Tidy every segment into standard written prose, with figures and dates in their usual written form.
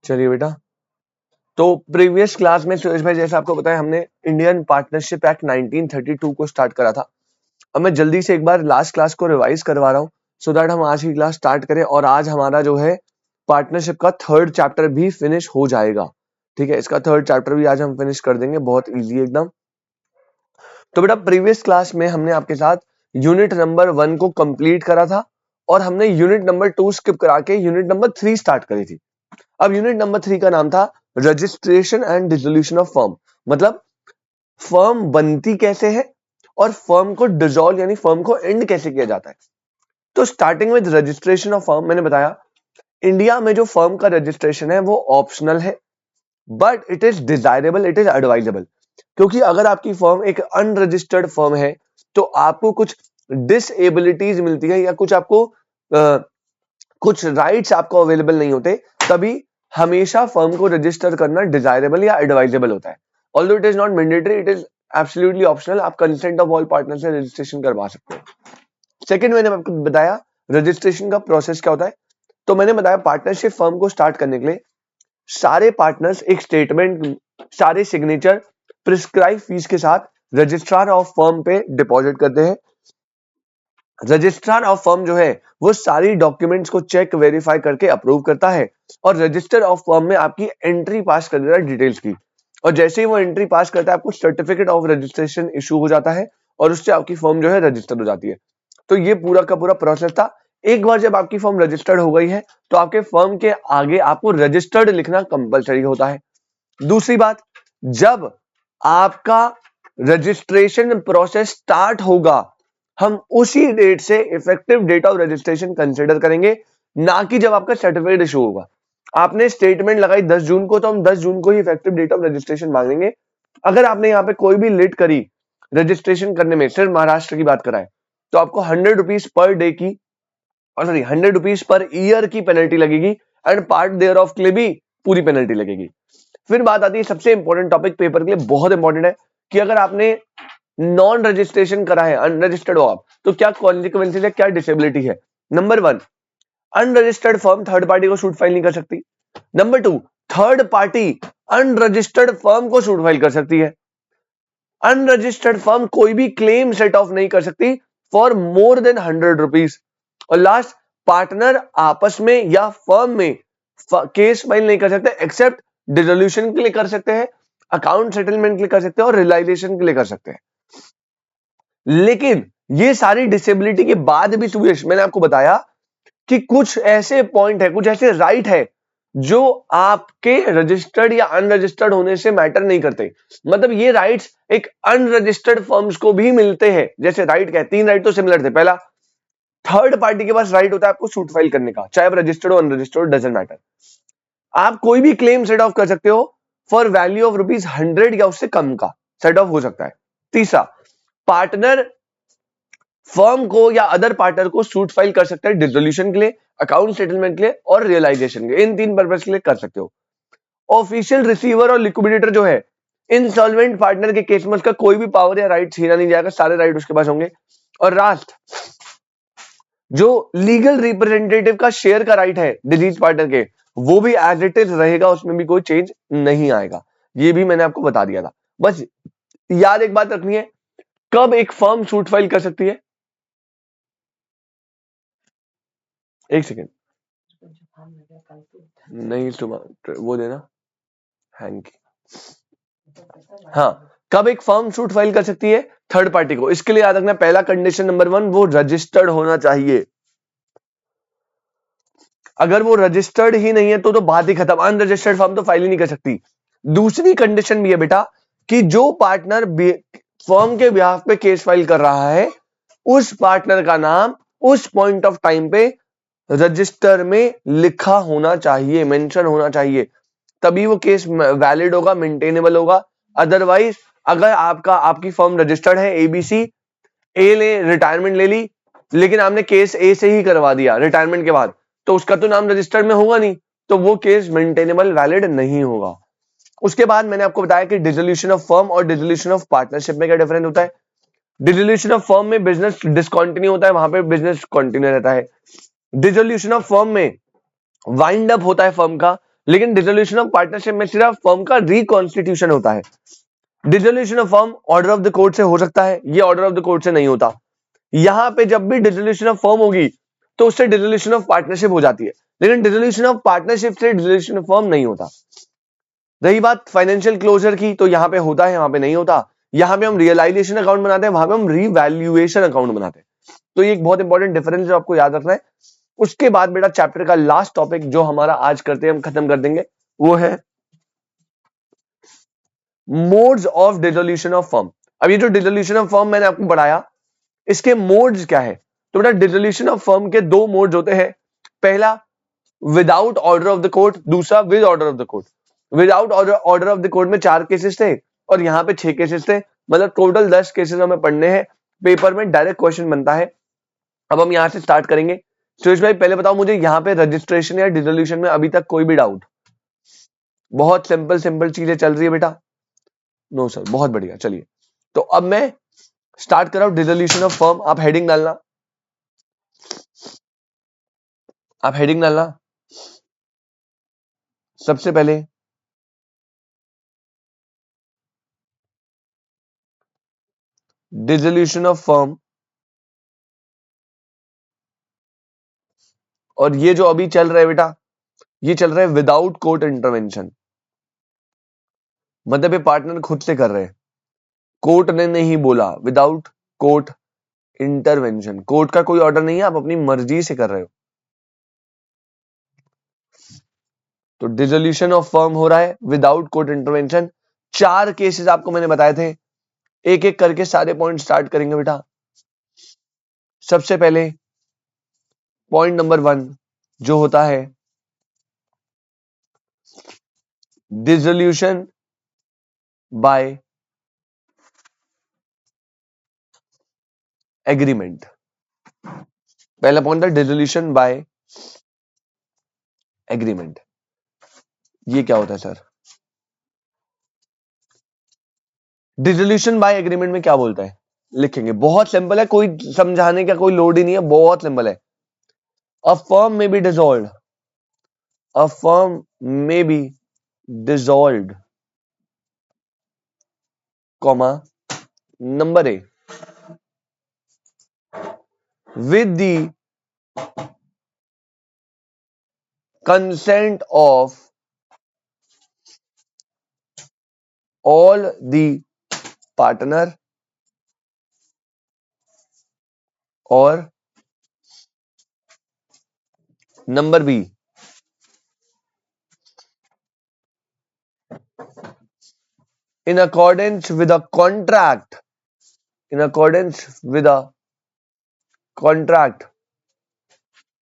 चलिए बेटा, तो प्रीवियस क्लास में सुरेश भाई जैसा आपको बताया हमने इंडियन पार्टनरशिप एक्ट 1932 को स्टार्ट करा था। अब मैं जल्दी से एक बार लास्ट क्लास को रिवाइज करवा रहा हूँ सो दैट हम आज की क्लास स्टार्ट करें और आज हमारा जो है पार्टनरशिप का थर्ड चैप्टर भी फिनिश हो जाएगा। ठीक है, इसका थर्ड चैप्टर भी आज हम फिनिश कर देंगे, बहुत इजी एकदम। तो बेटा प्रीवियस क्लास में हमने आपके साथ यूनिट नंबर 1 को कंप्लीट करा था और हमने यूनिट नंबर 2 स्किप करा के यूनिट नंबर 3 स्टार्ट करी थी। अब यूनिट नंबर 3 का नाम था registration and dissolution of firm, मतलब फर्म बनती कैसे है और फर्म को डिसॉल्व यानी फर्म को एंड कैसे किया जाता है। तो starting with registration of firm, मैंने बताया इंडिया में जो फर्म का रजिस्ट्रेशन है वो ऑप्शनल है but it is desirable, it is advisable. क्योंकि अगर आपकी फर्म एक अनरजिस्टर्ड फर्म है तो आपको कुछ डिसेबिलिटीज मिलती है या कुछ आपको कुछ राइट्स आपको अवेलेबल नहीं होते, तभी हमेशा फर्म को रजिस्टर करना डिजायरेबल या एडवाइजेबल होता है। Although it is not mandatory, it is absolutely optional. आप कंसेंट ऑफ ऑल पार्टनर से रजिस्ट्रेशन करवा सकते हो। सेकंड, मैंने आपको बताया रजिस्ट्रेशन का प्रोसेस क्या होता है। तो मैंने बताया पार्टनरशिप फर्म को स्टार्ट करने के लिए सारे पार्टनर्स एक स्टेटमेंट, सारे सिग्नेचर प्रिस्क्राइब फीस के साथ रजिस्ट्रार ऑफ फर्म पे डिपॉजिट करते हैं। रजिस्ट्रार ऑफ फर्म जो है वो सारी डॉक्यूमेंट्स को चेक वेरीफाई करके अप्रूव करता है और रजिस्टर ऑफ फर्म में आपकी एंट्री पास कर देता है डिटेल्स की। और जैसे ही वो एंट्री पास करता है आपको सर्टिफिकेट ऑफ रजिस्ट्रेशन इशू हो जाता है और उससे आपकी फर्म जो है रजिस्टर्ड हो जाती है। तो ये पूरा का पूरा प्रोसेस था। एक बार जब आपकी फर्म रजिस्टर्ड हो गई है तो आपके फर्म के आगे आपको रजिस्टर्ड लिखना कंपलसरी होता है। दूसरी बात, जब आपका रजिस्ट्रेशन प्रोसेस स्टार्ट होगा हम उसी डेट से effective date of registration consider करेंगे, ना कि जब आपका सर्टिफिकेट इशू होगा। आपने स्टेटमेंट लगाई 10 जून को तो हम 10 जून को ही इफेक्टिव डेट ऑफ रजिस्ट्रेशन मांगेंगे। अगर आपने यहाँ पे कोई भी लेट करी रजिस्ट्रेशन करने में, सिर्फ महाराष्ट्र की बात कराएं, तो आपको 100 रुपीज पर डे की, सॉरी 100 रुपीज पर ईयर की पेनल्टी लगेगी एंड पार्ट देयर ऑफ के लिए भी पूरी पेनल्टी लगेगी। फिर बात आती है सबसे इंपॉर्टेंट टॉपिक, पेपर के लिए बहुत इंपॉर्टेंट है, कि अगर आपने नॉन रजिस्ट्रेशन करा है, अनरजिस्टर्ड हो आप, तो क्या कॉन्सिक्वेंसेस है, क्या डिसेबिलिटी है। Number 1, unregistered firm third party को सूट फाइल नहीं कर सकती। Number 2, third party unregistered firm को सूट फाइल कर सकती है। अनरजिस्टर्ड फर्म कोई भी क्लेम सेट ऑफ नहीं कर सकती फॉर मोर देन 100 रुपीज। और लास्ट, पार्टनर आपस में या फर्म में केस फाइल नहीं कर सकते एक्सेप्ट डिसोल्यूशन के लिए कर सकते हैं, अकाउंट सेटलमेंट के लिए कर सकते हैं और रियलाइजेशन के लिए कर सकते हैं। लेकिन ये सारी डिसेबिलिटी के बाद भी सुरेश, मैंने आपको बताया कि कुछ ऐसे पॉइंट है, कुछ ऐसे राइट है जो आपके रजिस्टर्ड या अनरजिस्टर्ड होने से मैटर नहीं करते। मतलब ये राइट्स एक अनरजिस्टर्ड फर्म्स को भी मिलते हैं। जैसे राइट क्या है, 3 राइट तो सिमिलर थे। पहला, थर्ड पार्टी के पास राइट होता है आपको सूट फाइल करने का, चाहे आप रजिस्टर्ड हो अनरजिस्टर्ड, डजंट मैटर। आप कोई भी क्लेम सेट ऑफ कर सकते हो फॉर वैल्यू ऑफ ₹100 या उससे कम का सेट ऑफ हो सकता है। तीसरा, पार्टनर फर्म को या अदर पार्टनर को सूट फाइल कर सकता है डिसोल्यूशन के लिए, अकाउंट सेटलमेंट के लिए और रियलाइजेशन के लिए। इन 3 पर्पस के लिए कर सकते हो। ऑफिशियल रिसीवर और लिक्विडेटर जो है, इंसॉल्वेंट पार्टनर के केस में उसका कोई भी पावर या राइट छीना नहीं जाएगा, सारे राइट उसके पास होंगे। और लास्ट, जो लीगल रिप्रेजेंटेटिव का शेयर का राइट है डिजीज पार्टनर के, वो भी एज इट इज रहेगा, उसमें भी कोई चेंज नहीं आएगा। ये भी मैंने आपको बता दिया था। बस याद एक बात रखनी है, कब एक फर्म सूट फाइल कर सकती है। एक सेकेंड, नहीं तुम्हारा वो देना हैंकी। हाँ, कब एक फर्म सूट फाइल कर सकती है, थर्ड पार्टी को। इसके लिए याद रखना, पहला कंडीशन नंबर 1, वो रजिस्टर्ड होना चाहिए। अगर वो रजिस्टर्ड ही नहीं है तो बात ही खत्म, अनरजिस्टर्ड फर्म तो फाइल ही नहीं कर सकती। दूसरी कंडीशन भी है बेटा कि जो पार्टनर फर्म के बिहाफ पे केस फाइल कर रहा है उस पार्टनर का नाम उस पॉइंट ऑफ टाइम पे रजिस्टर में लिखा होना चाहिए, मेंशन होना चाहिए, तभी वो केस वैलिड होगा, मेंटेनेबल होगा। अदरवाइज अगर आपकी फर्म रजिस्टर्ड है एबीसी, ए ले रिटायरमेंट ले ली, लेकिन आपने केस ए से ही करवा दिया रिटायरमेंट के बाद, तो उसका तो नाम रजिस्टर्ड में होगा नहीं, तो वो केस मेंटेनेबल वैलिड नहीं होगा। उसके बाद मैंने आपको बताया कि डिसोल्यूशन ऑफ फर्म और डिसोल्यूशन ऑफ पार्टनरशिप में क्या डिफरेंस होता है। डिसोल्यूशन ऑफ फर्म में बिजनेस डिसकंटिन्यू होता है, वहां पे बिजनेस कंटिन्यू रहता है। डिसोल्यूशन ऑफ फर्म में वाइंड अप होता है फर्म का, लेकिन डिसोल्यूशन ऑफ पार्टनरशिप में सिर्फ फर्म का रिकॉन्स्टिट्यूशन होता है। Dissolution of firm order of the court से हो सकता है, ये ऑर्डर ऑफ द कोर्ट से नहीं होता। यहां पे जब भी डिसोल्यूशन ऑफ फर्म होगी तो उससे डिसोल्यूशन ऑफ पार्टनरशिप हो जाती है, लेकिन डिसोल्यूशन ऑफ पार्टनरशिप से डिसोल्यूशन ऑफ फर्म नहीं होता। रही बात फाइनेंशियल क्लोजर की, तो यहां पे होता है, यहां पे नहीं होता। यहां पे हम रियलाइजेशन अकाउंट बनाते हैं, वहां पे हम रिवैल्यूएशन अकाउंट बनाते हैं। तो ये एक बहुत इंपॉर्टेंट डिफरेंस जो आपको याद रखना है। उसके बाद बेटा चैप्टर का लास्ट टॉपिक जो हमारा आज करते हैं, हम खत्म कर देंगे, वो है modes of dissolution of firm. अब ये जो डिसोल्यूशन ऑफ फर्म मैंने आपको पढ़ाया, इसके मोड्स क्या है? तो बेटा डिसोल्यूशन ऑफ फर्म के दो मोड्स होते हैं। पहला without order of the court, दूसरा with order of the court. Without order of the court में 4 केसेस थे और यहां पे 6 केसेस थे, मतलब टोटल 10 केसेस हमें पढ़ने हैं। पेपर में डायरेक्ट क्वेश्चन बनता है। अब हम यहां से स्टार्ट करेंगे। सुरेश भाई पहले बताओ मुझे, यहां पे रजिस्ट्रेशन या डिसोल्यूशन में अभी तक कोई भी डाउट? बहुत सिंपल सिंपल चीजें चल रही है बेटा। नो सर, बहुत बढ़िया। चलिए तो अब मैं स्टार्ट कर रहा हूं डिसोल्यूशन ऑफ फर्म। आप हेडिंग डालना, आप हेडिंग डालना। सबसे पहले डिसोल्यूशन ऑफ फर्म, और ये जो अभी चल रहा है बेटा, ये चल रहा है विदाउट कोर्ट इंटरवेंशन। मतलब ये पार्टनर खुद से कर रहे हैं, कोर्ट ने नहीं बोला। विदाउट कोर्ट इंटरवेंशन, कोर्ट का कोई ऑर्डर नहीं है, आप अपनी मर्जी से कर रहे हो। तो डिसोल्यूशन ऑफ फर्म हो रहा है विदाउट कोर्ट इंटरवेंशन। 4 केसेस आपको मैंने बताए थे, एक एक करके सारे पॉइंट स्टार्ट करेंगे बेटा। सबसे पहले पॉइंट नंबर 1 जो होता है डिसोल्यूशन बाय एग्रीमेंट। पहला पॉइंट था डिसोल्यूशन बाय एग्रीमेंट। ये क्या होता है सर? डिसोल्यूशन बाय एग्रीमेंट में क्या बोलता है, लिखेंगे। बहुत सिंपल है, कोई समझाने का कोई लोड ही नहीं है, बहुत सिंपल है। A firm may be dissolved, a firm may be dissolved, comma number A, with the consent of all the partner और number B in accordance with a contract, in accordance with a contract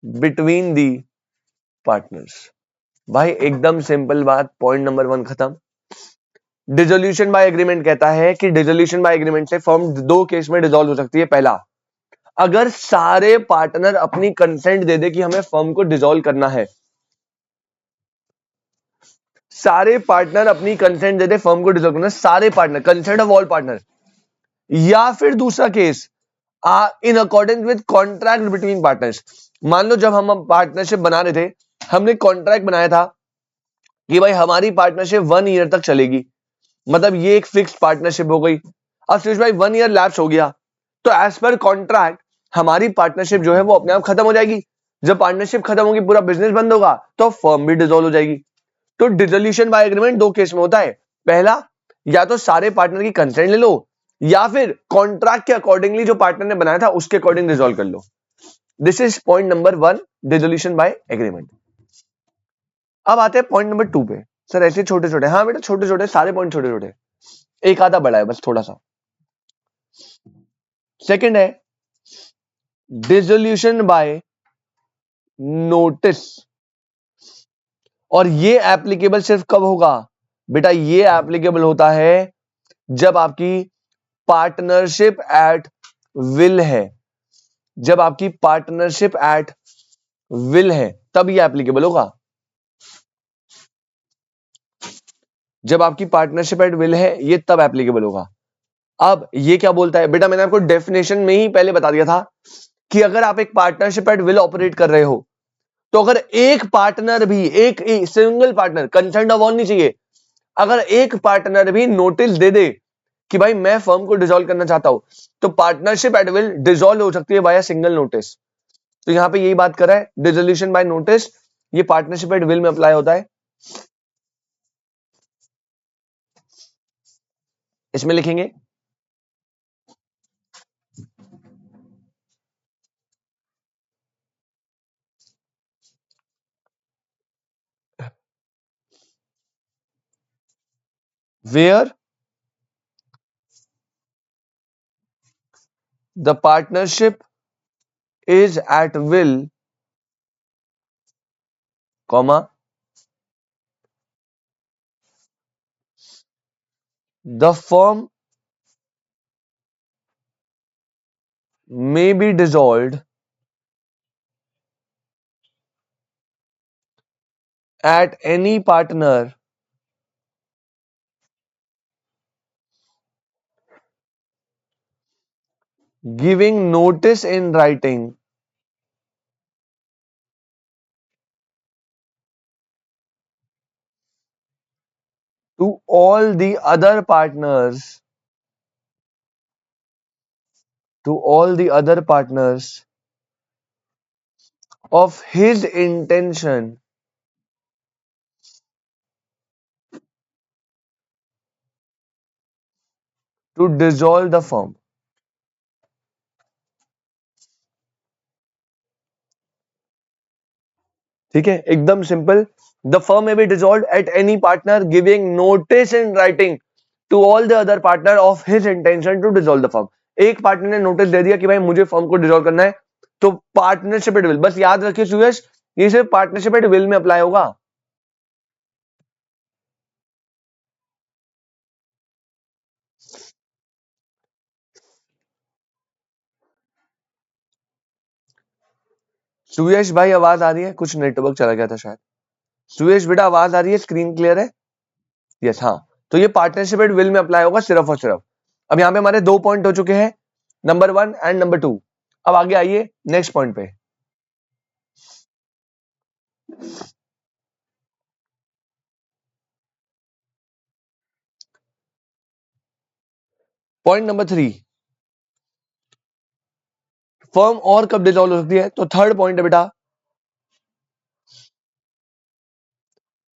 between the partners। भाई एकदम simple बात, point number 1 खत्म। Dissolution by agreement कहता है कि dissolution by agreement से firm 2 case में डिसॉल्व हो सकती है। पहला, अगर सारे पार्टनर अपनी कंसेंट दे दे कि हमें फर्म को डिसॉल्व करना है, सारे पार्टनर अपनी कंसेंट दे दे फर्म को डिसॉल्व करना है, सारे partner, consent of all partner. या फिर दूसरा case, in accordance with contract between partners. मान लो जब हम पार्टनरशिप बना रहे थे, हमने कॉन्ट्रैक्ट बनाया था कि भाई हमारी पार्टनरशिप 1 ईयर तक चलेगी, मतलब ये एक फिक्स पार्टनरशिप हो गई। अब सुरेश भाई 1 ईयर लैप्स हो गया, तो एज पर कॉन्ट्रैक्ट हमारी पार्टनरशिप जो है वो अपने आप खत्म हो जाएगी। जब पार्टनरशिप खत्म होगी, पूरा बिजनेस बंद होगा, तो फर्म भी डिसॉल्व हो जाएगी। तो डिसोल्यूशन बाय एग्रीमेंट 2 केस में होता है। पहला, या तो सारे पार्टनर की कंसेंट ले लो, या फिर कॉन्ट्रैक्ट के अकॉर्डिंगली जो पार्टनर ने बनाया था उसके अकॉर्डिंग डिसॉल्व कर लो। This is point number 1, dissolution by agreement. अब आते हैं पॉइंट नंबर 2 पे। सर ऐसे छोटे छोटे, हाँ बेटा छोटे छोटे, सारे पॉइंट छोटे छोटे, एक आधा बड़ा है बस थोड़ा सा। सेकंड है डिसोल्यूशन बाय नोटिस, और ये एप्लीकेबल सिर्फ कब होगा बेटा? ये एप्लीकेबल होता है जब आपकी पार्टनरशिप एट विल है। जब आपकी पार्टनरशिप एट विल है तब ये एप्लीकेबल होगा। जब आपकी पार्टनरशिप एट विल है, ये तब एप्लीकेबल होगा। अब ये क्या बोलता है बेटा? मैंने आपको डेफिनेशन में ही पहले बता दिया था कि अगर आप एक पार्टनरशिप एट विल ऑपरेट कर रहे हो तो अगर एक पार्टनर भी एक single partner, consent of all नहीं चाहिए, अगर एक पार्टनर भी नोटिस दे दे कि भाई मैं फर्म को डिसॉल्व करना चाहता हूं, तो पार्टनरशिप एट विल डिसॉल्व हो सकती है बाय सिंगल नोटिस। तो यहां पे यही बात कर रहा है, डिसोल्यूशन बाय नोटिस, ये पार्टनरशिप एट विल में अप्लाई होता है। इसमें लिखेंगे where the partnership is at will, comma, the firm may be dissolved at any partner giving notice in writing to all the other partners, to all the other partners of his intention to dissolve the firm। ठीक है, एकदम सिंपल। The firm may be dissolve at any partner giving notice in writing to all the other partner of his intention to dissolve the firm. एक partner ने notice दे दिया कि भाई मुझे फर्म को डिसॉल्व करना है, तो पार्टनरशिप एट विल, बस याद रखिए सुयश, ये सिर्फ पार्टनरशिप एट विल में अप्लाई होगा। सुयश भाई आवाज आ रही है? कुछ नेटवर्क चला गया था शायद। सुयश बेटा आवाज आ रही है? स्क्रीन क्लियर है? यस, हाँ। तो ये पार्टनरशिप एट विल में अप्लाई होगा सिर्फ और सिर्फ। अब यहां पे हमारे 2 पॉइंट हो चुके हैं, नंबर 1 एंड नंबर 2। अब आगे आइए नेक्स्ट पॉइंट पे। पॉइंट नंबर 3, फर्म और कब डिसॉल्व हो सकती है? तो थर्ड पॉइंट है बेटा,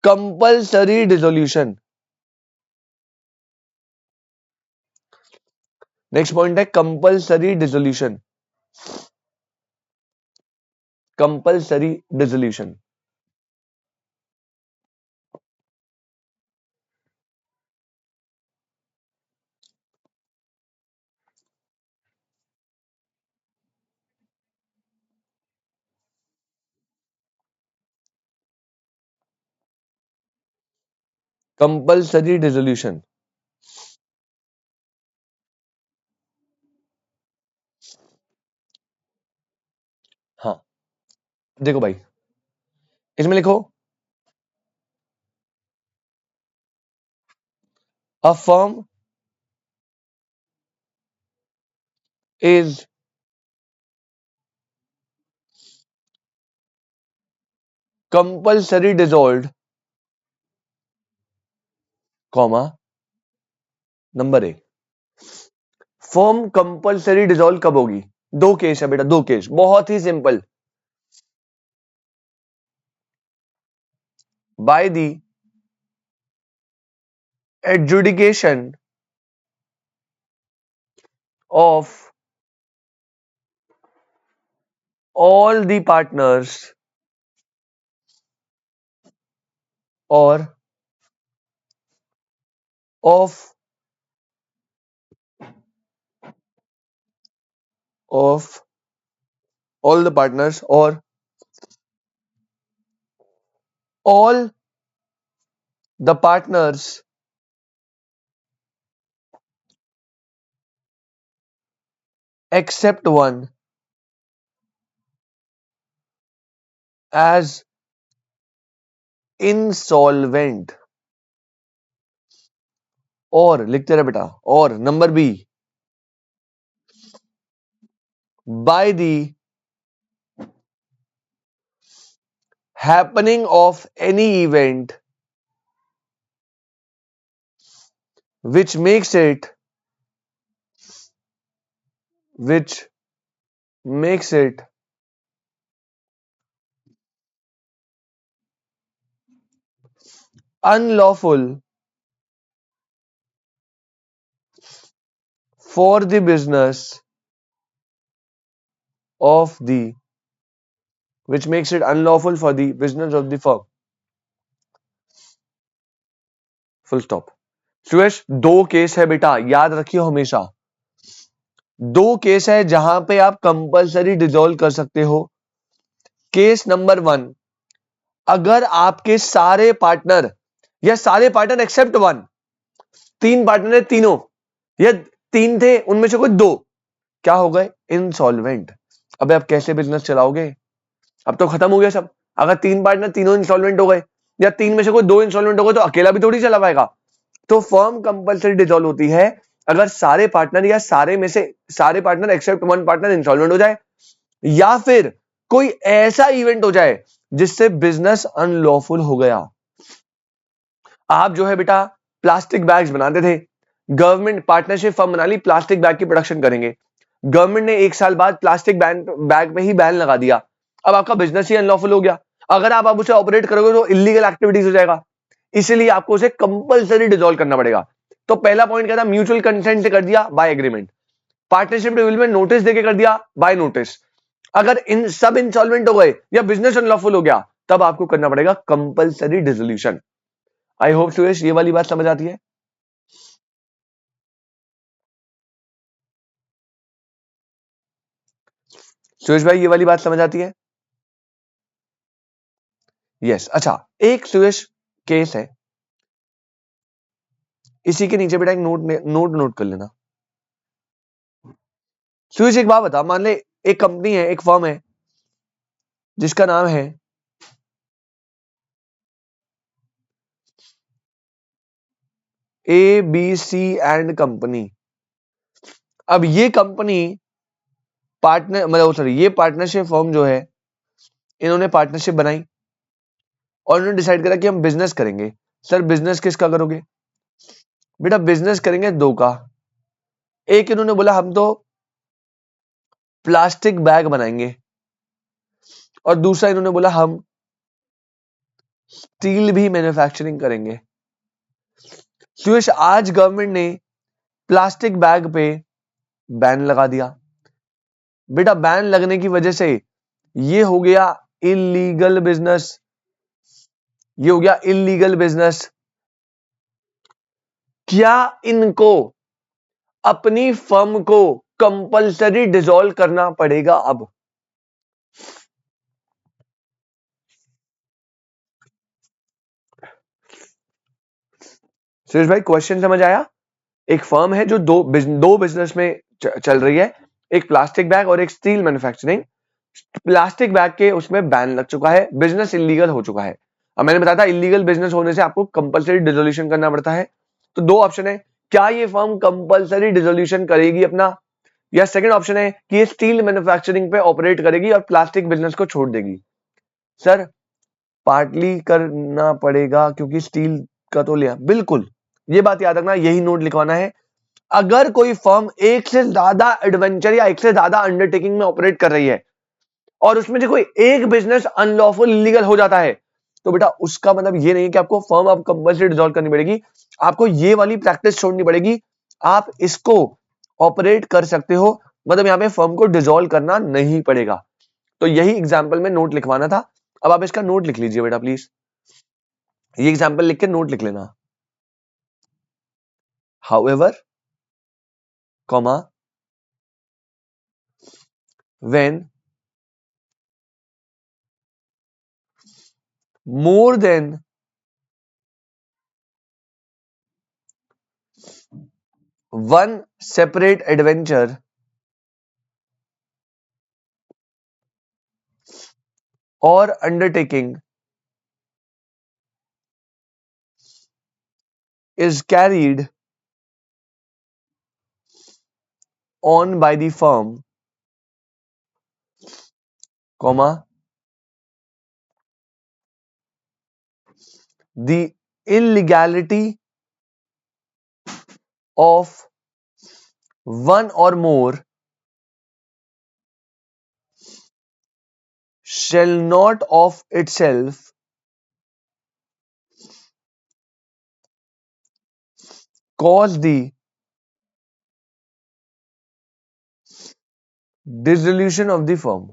कंपल्सरी डिसोल्यूशन। नेक्स्ट पॉइंट है compulsory dissolution, compulsory dissolution. Compulsory dissolution, हाँ। देखो भाई, इसमें लिखो a firm is compulsory dissolved, comma, number A. Firm compulsory dissolve कब होगी? दो केस है बेटा, दो केस, बहुत ही simple. By the adjudication of all the partners or of of all the partners or all the partners except one as insolvent, और लिखते रहे बेटा, और number B, by the happening of any event which makes it which makes it unlawful for the business of the which makes it unlawful for the business of the firm. Full stop. Suyash, दो case है बेटा, याद रखियो हमेशा। दो case है जहां पे आप कंपलसरी डिसॉल्व कर सकते हो। केस नंबर 1, अगर आपके सारे पार्टनर या सारे पार्टनर एक्सेप्ट वन, तीन पार्टनर है तीनों, या तीन थे उनमें से कोई दो क्या हो गए, इंसॉल्वेंट। अबे आप कैसे बिजनेस चलाओगे, अब तो खत्म हो गया सब। अगर तीन पार्टनर तीनों इंसॉल्वेंट हो गए या तीन में से कोई दो इंसॉल्वेंट हो गए तो अकेला भी थोड़ी चला पाएगा। तो फर्म कंपलसरी डिसॉल्व होती है अगर सारे पार्टनर या सारे में से सारे partner except one partner insolvent हो जाए, या फिर कोई ऐसा इवेंट हो जाए जिससे बिजनेस अनलॉफुल हो गया। आप जो है बेटा प्लास्टिक बैग्स बनाते थे, गवर्नमेंट पार्टनरशिप फर्म बना ली, प्लास्टिक बैग की प्रोडक्शन करेंगे। गवर्नमेंट ने एक साल बाद प्लास्टिक बैग पे ही बैन लगा दिया, अब आपका बिजनेस ही अनलॉफुल हो गया। अगर आप उसे ऑपरेट करोगे तो इलीगल एक्टिविटीज हो जाएगा, इसीलिए आपको उसे कंपलसरी डिसॉल्व करना पड़ेगा। तो पहला पॉइंट क्या था, म्यूचुअल कंसेंट से कर दिया by agreement, partnership development notice देके कर दिया बाय नोटिस। अगर इन सब इंसॉल्वेंट हो गए या बिजनेस अनलॉफुल हो गया तब आपको करना पड़ेगा compulsory dissolution. I hope Suresh ये वाली बात समझ आती है। सुरेश भाई ये वाली बात समझ आती है? यस। अच्छा, एक सुरेश केस है, इसी के नीचे बेटा एक नोट कर लेना। सुरेश एक बात बता, मान ले एक कंपनी है, एक फर्म है जिसका नाम है ABC एंड कंपनी। अब ये कंपनी पार्टनर मतलब सॉरी ये पार्टनरशिप फर्म जो है, इन्होंने पार्टनरशिप बनाई और इन्होंने डिसाइड करा कि हम बिजनेस करेंगे। सर बिजनेस किसका करोगे? बेटा बिजनेस करेंगे दो का। एक इन्होंने बोला हम तो प्लास्टिक बैग बनाएंगे, और दूसरा इन्होंने बोला हम स्टील भी मैन्युफैक्चरिंग करेंगे। सुरेश आज गवर्नमेंट ने प्लास्टिक बैग पे बैन लगा दिया। बेटा बैन लगने की वजह से ये हो गया इलीगल बिजनेस, ये हो गया इलीगल बिजनेस। क्या इनको अपनी फर्म को कंपलसरी डिसॉल्व करना पड़ेगा? अब सुरेश भाई क्वेश्चन समझ आया? एक फर्म है जो दो बिजनेस में चल रही है, एक प्लास्टिक बैग और एक स्टील मैन्युफैक्चरिंग। प्लास्टिक बैग के उसमें बैन लग चुका है, बिजनेस इलीगल हो चुका है। अब मैंने बताया था इलीगल बिजनेस होने से आपको कंपलसरी डिसोल्यूशन करना पड़ता है। तो दो ऑप्शन है, क्या ये फर्म कंपलसरी डिसोल्यूशन करेगी अपना, या सेकंड ऑप्शन है कि ये स्टील मैन्युफैक्चरिंग पे ऑपरेट करेगी और प्लास्टिक बिजनेस को छोड़ देगी। सर पार्टली करना पड़ेगा क्योंकि स्टील का तो लिया, बिल्कुल ये बात याद रखना, यही नोट लिखवाना है। अगर कोई फर्म एक से ज्यादा एडवेंचर या एक से ज्यादा अंडरटेकिंग में ऑपरेट कर रही है और उसमें से कोई एक बिजनेस अनलॉफुल इलीगल हो जाता है, तो बेटा उसका मतलब ये नहीं है कि आपको फर्म आप कंपलसरी डिसॉल्व करनी पड़ेगी, आपको ये वाली प्रैक्टिस छोड़नी पड़ेगी। आप इसको ऑपरेट कर सकते हो, मतलब यहां पे फर्म को डिसॉल्व करना नहीं पड़ेगा। तो यही एग्जांपल में नोट लिखवाना था। अब आप इसका नोट लिख लीजिए बेटा प्लीज, ये एग्जांपल लिख के नोट लिख लेना। However, comma, when more than one separate adventure or undertaking is carried on by the firm, comma, the illegality of one or more shall not of itself cause the dissolution of the firm.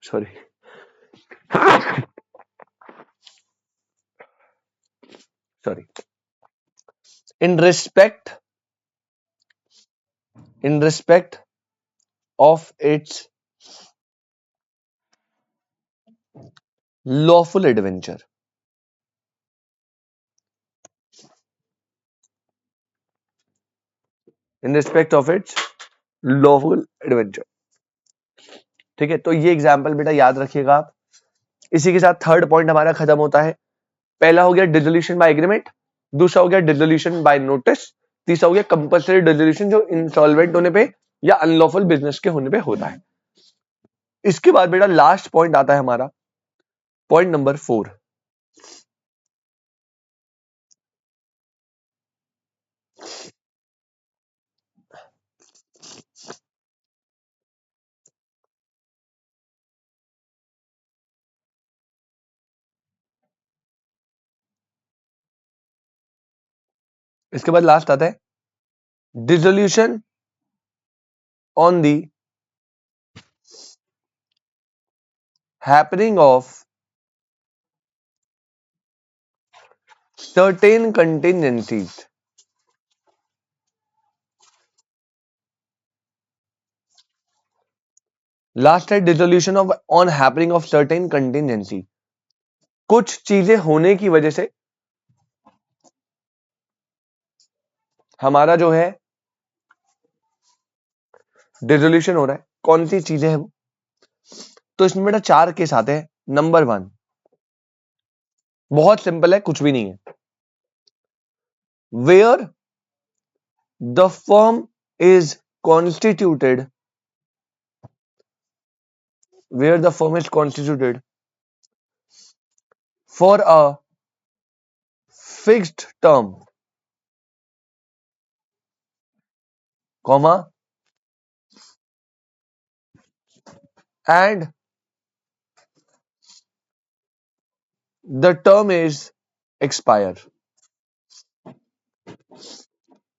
Sorry. Sorry. In respect of its lawful adventure. In respect of its lawful adventure. ठीक है, तो ये example बेटा याद रखिएगा आप। इसी के साथ थर्ड पॉइंट हमारा खत्म होता है। पहला हो गया डिसोल्यूशन बाय एग्रीमेंट, दूसरा हो गया डिसोल्यूशन बाय नोटिस, तीसरा हो गया कंपल्सरी डिसोल्यूशन जो इंसॉल्वेंट होने पे या अनलॉफुल बिजनेस के होने पे होता है। इसके बाद बेटा लास्ट पॉइंट आता है हमारा, पॉइंट नंबर 4। इसके बाद लास्ट आता है dissolution on the happening of certain contingencies. Last है dissolution of on happening of certain contingency. कुछ चीजें होने की वजह से हमारा जो है डिसोल्यूशन हो रहा है, कौन सी चीजें हैं वो? तो इसमें बेटा 4 केस आते हैं। नंबर 1 बहुत सिंपल है, कुछ भी नहीं है। Where the firm is constituted, where the firm is constituted for a fixed term, comma, and the term is expire।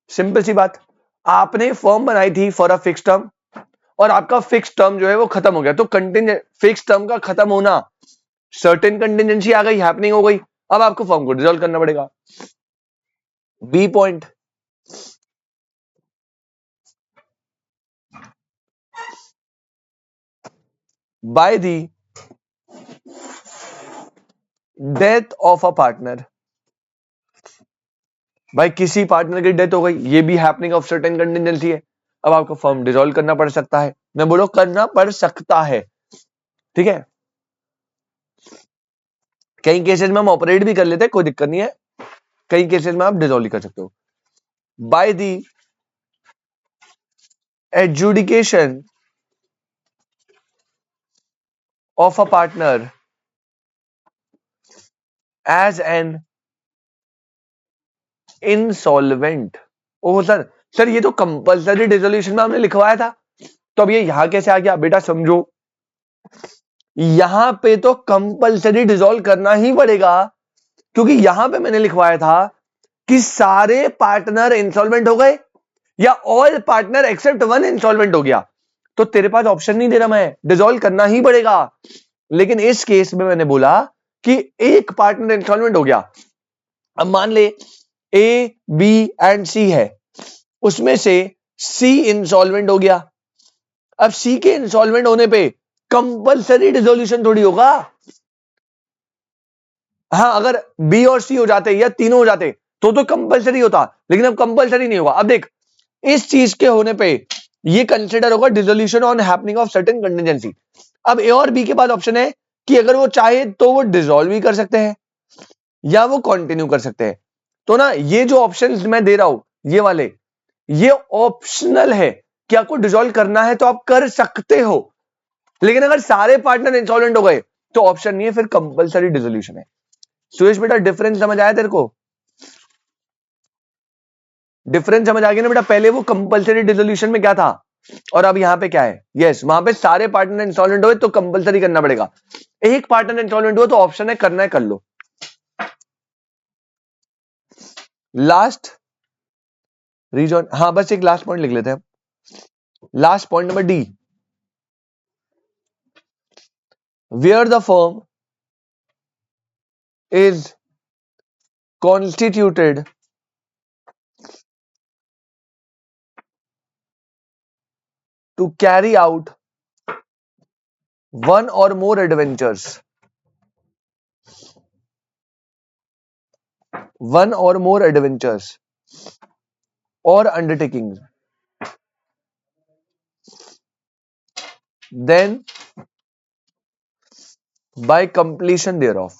Simple सी बात, आपने फर्म बनाई थी फॉर अ फिक्स टर्म और आपका फिक्स टर्म जो है वो खत्म हो गया, तो कंटिजेंट फिक्स टर्म का खत्म होना, सर्टेन कंटिजेंसी आ गई, हैपनिंग हो गई, अब आपको फर्म को डिसॉल्व करना पड़ेगा। B point, by the death of a partner, भाई किसी पार्टनर की डेथ हो गई, ये भी हैपनिंग ऑफ सर्टेन कंटिजेंसी है, अब आपको फर्म डिसॉल्व करना पड़ सकता है। मैं बोलो करना पड़ सकता है, ठीक है। कई केसेस में हम ऑपरेट भी कर लेते हैं, कोई दिक्कत नहीं है, कई केसेस में आप डिसॉल्व कर सकते हो। By the adjudication of a partner as an insolvent. Oh sir ये तो कंपल्सरी डिसोल्यूशन में हमने लिखवाया था, तो अब ये यहां कैसे आ गया? बेटा समझो, यहां पे तो कंपल्सरी डिसॉल्व करना ही पड़ेगा, क्योंकि यहां पे मैंने लिखवाया था कि सारे पार्टनर इंसॉल्वेंट हो गए या all partner except one insolvent हो गया, तो तेरे पास ऑप्शन नहीं दे रहा मैं, डिसॉल्व करना ही पड़ेगा। लेकिन इस केस में मैंने बोला कि एक पार्टनर इंसॉल्वेंट हो गया, अब मान ले ए बी एंड सी है, उसमें से सी इंसॉल्वेंट हो गया, अब सी के इंसॉल्वेंट होने पे कंपल्सरी डिसोल्यूशन थोड़ी होगा। हाँ, अगर बी और सी हो जाते या तीनों हो जाते तो कंपल्सरी होता, लेकिन अब कंपल्सरी नहीं होगा। अब देख, इस चीज के होने पे ये कंसिडर होगा dissolution on happening of certain contingency. अब ए और बी के बाद ऑप्शन है कि अगर वो चाहे तो वो डिसॉल्व भी कर सकते हैं या वो कंटिन्यू कर सकते हैं। तो ना ये जो ऑप्शंस मैं दे रहा हूं ये वाले, ये ऑप्शनल है कि आपको डिसॉल्व करना है तो आप कर सकते हो, लेकिन अगर सारे पार्टनर इंसॉल्वेंट हो गए तो ऑप्शन नहीं है, फिर कंपलसरी डिसोल्यूशन है। सुरेश बेटा डिफरेंस समझ आया तेरे को? डिफरेंस समझ आ गया ना बेटा? पहले वो कंपलसरी डिसोल्यूशन में क्या था और अब यहां पे क्या है? यस, वहां पे सारे पार्टनर इंसॉल्वेंट हुए तो कंपलसरी करना पड़ेगा, एक पार्टनर इंसॉल्वेंट हुआ तो ऑप्शन है करना है कर लो। लास्ट रीजन, हाँ बस एक लास्ट पॉइंट लिख लेते हैं। Last point number D, where the firm is constituted to carry out one or more adventures, one or more adventures or undertaking, then by completion thereof,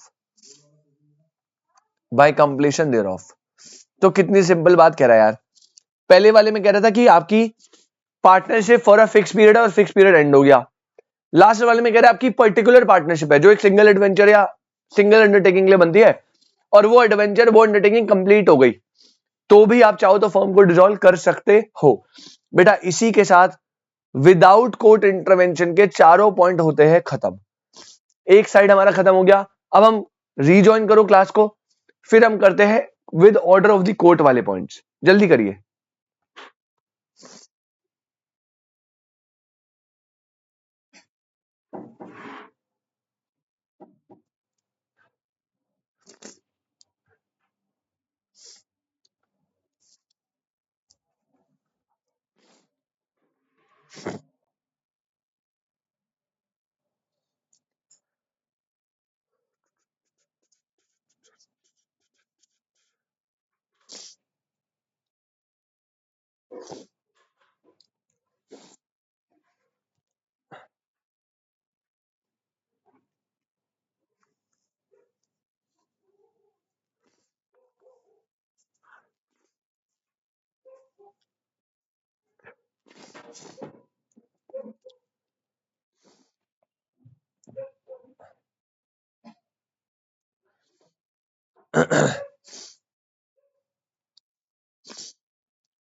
by completion thereof. तो कितनी simple बात कह रहा है यार। पहले वाले में कह रहा था कि आपकी partnership for a fix period और फिक्स पीरियड एंड हो गया। लास्ट वाले में कह रहा है आपकी पर्टिकुलर पार्टनरशिप है जो एक सिंगल एडवेंचर या सिंगल अंडरटेकिंग के लिए बनती है, और वो एडवेंचर वो अंडरटेकिंग कंप्लीट हो गई तो भी आप चाहो तो फर्म को डिसॉल्व कर सकते हो। बेटा इसी के साथ विदाउट कोर्ट इंटरवेंशन के चारों पॉइंट होते हैं खत्म। एक साइड हमारा खत्म हो गया। अब हम रीजॉइन करो क्लास को, फिर हम करते हैं with order of the court वाले पॉइंट्स। जल्दी करिए।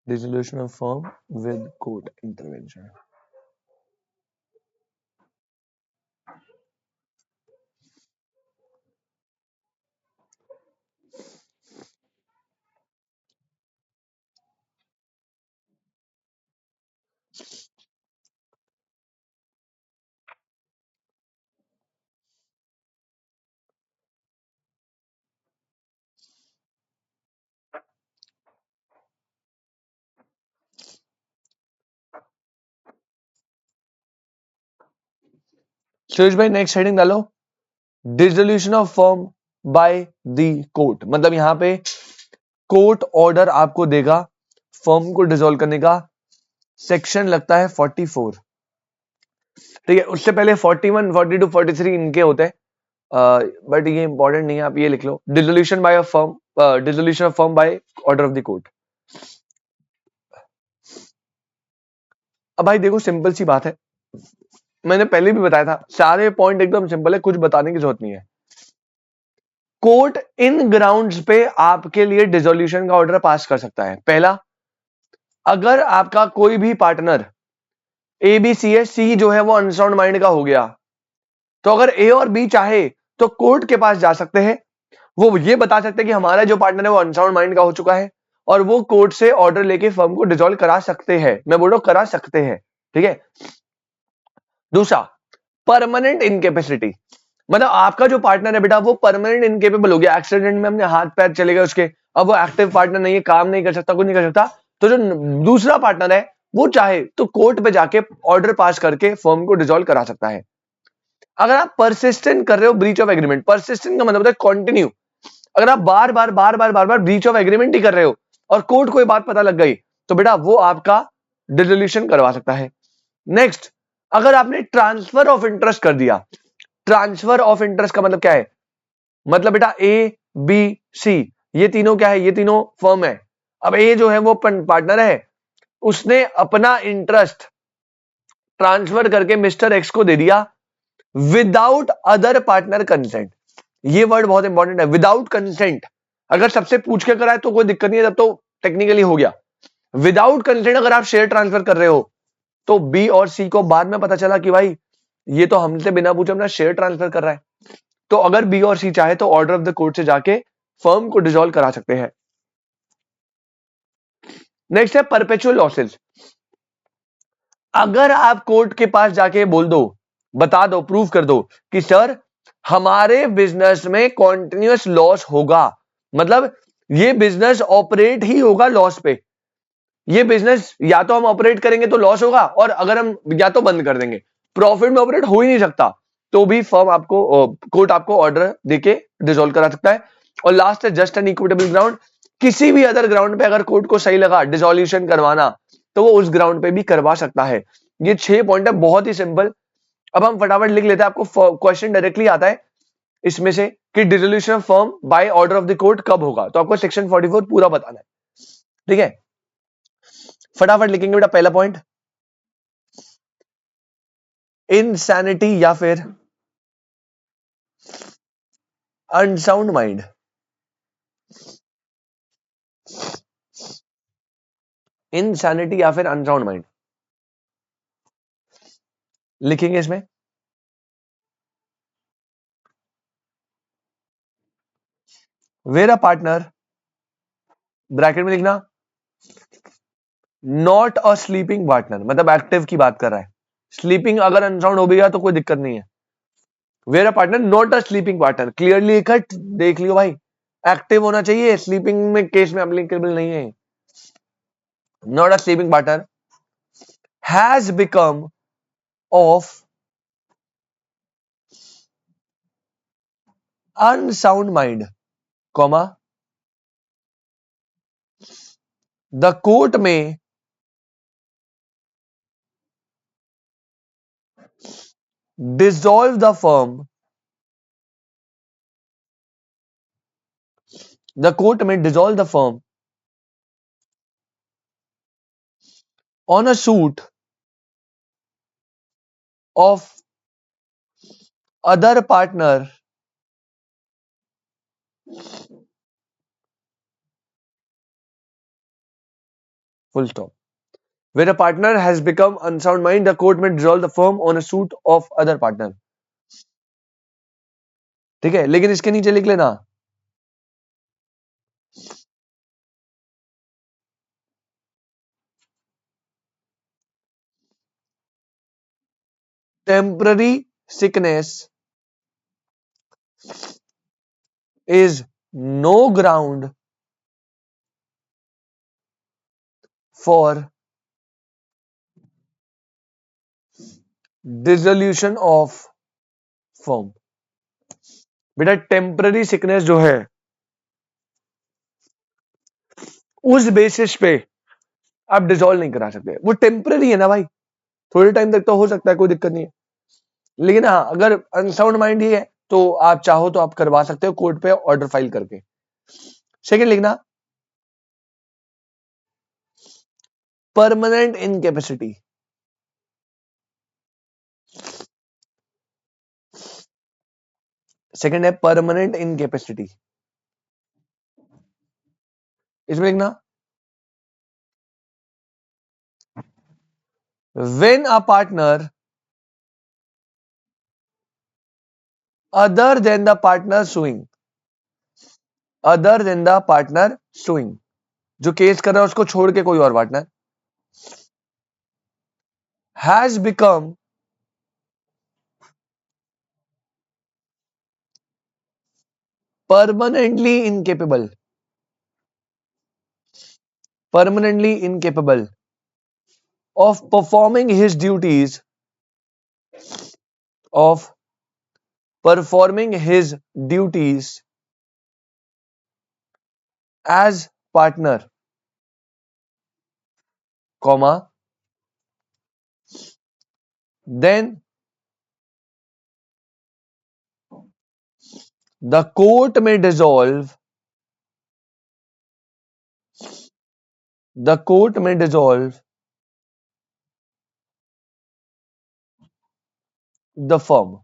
Dissolution of firm with court intervention. Suresh भाई नेक्स्ट हेडिंग डालो, dissolution of firm by the court. मतलब यहां पे कोर्ट ऑर्डर आपको देगा फर्म को डिसॉल्व करने का। सेक्शन लगता है 44, ठीक है। उससे पहले 41, 42, 43 इनके होते हैं, बट ये इंपॉर्टेंट नहीं है, आप ये लिख लो dissolution by a firm, dissolution of firm by order of the court. अब भाई देखो सिंपल सी बात है, मैंने पहले भी बताया था सारे पॉइंट एकदम सिंपल है, कुछ बताने की जरूरत नहीं है। कोर्ट इन ग्राउंड्स पे आपके लिए डिसोल्यूशन का ऑर्डर पास कर सकता है। पहला, अगर आपका कोई भी पार्टनर ए बी सी है, सी जो है वो अनसाउंड माइंड का हो गया, तो अगर ए और बी चाहे तो कोर्ट के पास जा सकते हैं, वो ये बता सकते हैं कि हमारा जो पार्टनर है वो अनसाउंड माइंड का हो चुका है, और वो कोर्ट से ऑर्डर लेके फर्म को डिसॉल्व करा सकते हैं। मैं बोल रहा हूं करा सकते हैं, ठीक है। दूसरा, परमानेंट इनकेपेसिटी, मतलब आपका जो पार्टनर है बेटा वो परमानेंट इनकेपेबल हो गया, एक्सीडेंट में अपने हाथ पैर चले गए उसके, अब वो एक्टिव पार्टनर नहीं है, काम नहीं कर सकता, कुछ नहीं कर सकता, तो जो दूसरा पार्टनर है वो चाहे तो कोर्ट पे जाके ऑर्डर पास करके फर्म को डिसॉल्व करा सकता है। अगर आप परसिस्टेंट कर रहे हो ब्रीच ऑफ एग्रीमेंट, परसिस्टेंट का मतलब होता है कंटिन्यू, अगर आप बार बार बार बार बार बार ब्रीच ऑफ एग्रीमेंट ही कर रहे हो और कोर्ट को ये बात पता लग गई, तो बेटा वो आपका डिसोल्यूशन करवा सकता है। नेक्स्ट, अगर आपने ट्रांसफर ऑफ इंटरेस्ट कर दिया, ट्रांसफर ऑफ इंटरेस्ट का मतलब क्या है? मतलब बेटा ए बी सी ये तीनों क्या है? ये तीनों फर्म है। अब ए जो है वो पार्टनर है, उसने अपना इंटरेस्ट ट्रांसफर करके मिस्टर एक्स को दे दिया विदाउट अदर पार्टनर कंसेंट। ये वर्ड बहुत इंपॉर्टेंट है, विदाउट कंसेंट। अगर सबसे पूछ के कराए तो कोई दिक्कत नहीं है, तब तो टेक्निकली हो गया। विदाउट कंसेंट अगर आप शेयर ट्रांसफर कर रहे हो तो बी और सी को बाद में पता चला कि भाई ये तो हमसे बिना पूछे अपना शेयर ट्रांसफर कर रहा है, तो अगर बी और सी चाहे तो ऑर्डर ऑफ द कोर्ट से जाके फर्म को डिसॉल्व करा सकते हैं। नेक्स्ट है परपेचुअल लॉसेस। अगर आप कोर्ट के पास जाके बोल दो, बता दो, प्रूव कर दो कि सर हमारे बिजनेस में कॉन्टिन्यूअस लॉस होगा, मतलब ये बिजनेस ऑपरेट ही होगा लॉस पे, ये बिजनेस या तो हम ऑपरेट करेंगे तो लॉस होगा, और अगर हम या तो बंद कर देंगे, प्रॉफिट में ऑपरेट हो ही नहीं सकता, तो भी फर्म आपको कोर्ट आपको ऑर्डर देके डिसॉल्व करा सकता है। और लास्ट है जस्ट एंड इक्विटेबल ग्राउंड। किसी भी अदर ग्राउंड पे अगर कोर्ट को सही लगा डिसॉल्यूशन करवाना तो वो उस ग्राउंड पे भी करवा सकता है। ये 6 पॉइंट है, बहुत ही सिंपल। अब हम फटाफट लिख लेते हैं, आपको क्वेश्चन डायरेक्टली आता है इसमें से कि dissolution of firm by order of the court कब होगा, तो आपको सेक्शन 44 पूरा बताना है। ठीक है, फटाफट लिखेंगे बेटा। पहला पॉइंट, इनसैनिटी या फिर अनसाउंड माइंड। इनसैनिटी या फिर अनसाउंड माइंड लिखेंगे इसमें। वेयर अ पार्टनर, ब्रैकेट में लिखना, नॉट अ स्लीपिंग पार्टनर, मतलब एक्टिव की बात कर रहा है। स्लीपिंग अगर अनसाउंड हो गया तो कोई दिक्कत नहीं है। Where a partner not a sleeping partner, clearly लिखा, देख लियो भाई, एक्टिव होना चाहिए, स्लीपिंग में केस में एप्लीकेबल नहीं है। Not a sleeping partner has become of unsound mind, comma, the court में dissolve the firm, the court may dissolve the firm on a suit of other partner full stop. Where a partner has become unsound mind, the court may dissolve the firm on a suit of other partner. ठीक है, लेकिन इसके नीचे लिख लेना temporary sickness is no ground for dissolution of firm। बेटा temporary sickness जो है उस बेसिस पे आप डिसॉल्व नहीं करा सकते, वो टेम्पररी है ना भाई, थोड़े टाइम तक तो हो सकता है, कोई दिक्कत नहीं है। लेकिन हाँ, अगर अनसाउंड माइंड ही है तो आप चाहो तो आप करवा सकते हो कोर्ट पे ऑर्डर फाइल करके। सेकंड लिखना, परमानेंट इनकेपेसिटी। सेकंड है परमानेंट इनकेपेसिटी, इसमें लिखना, when a partner other than the partner sewing, other than the partner sewing, जो केस कर रहा है उसको छोड़ के कोई और partner, has become permanently incapable, permanently incapable of performing his duties, of performing his duties as partner, comma, then the court may dissolve, the court may dissolve the firm.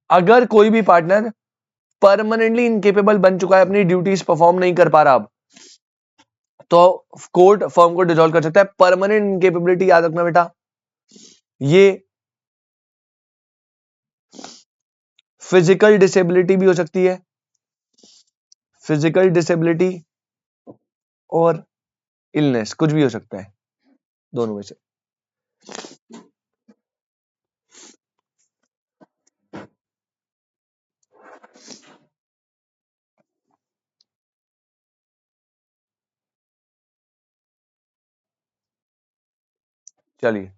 अगर कोई भी पार्टनर परमानेंटली इनकेपेबल बन चुका है, अपनी duties perform नहीं कर पा रहा अब, तो कोर्ट फर्म को डिसॉल्व कर सकता है। परमानेंट इनकेपेबिलिटी याद रखना बेटा, ये फिजिकल डिसेबिलिटी भी हो सकती है, फिजिकल डिसेबिलिटी और इलनेस, कुछ भी हो सकता है दोनों में से। चलिए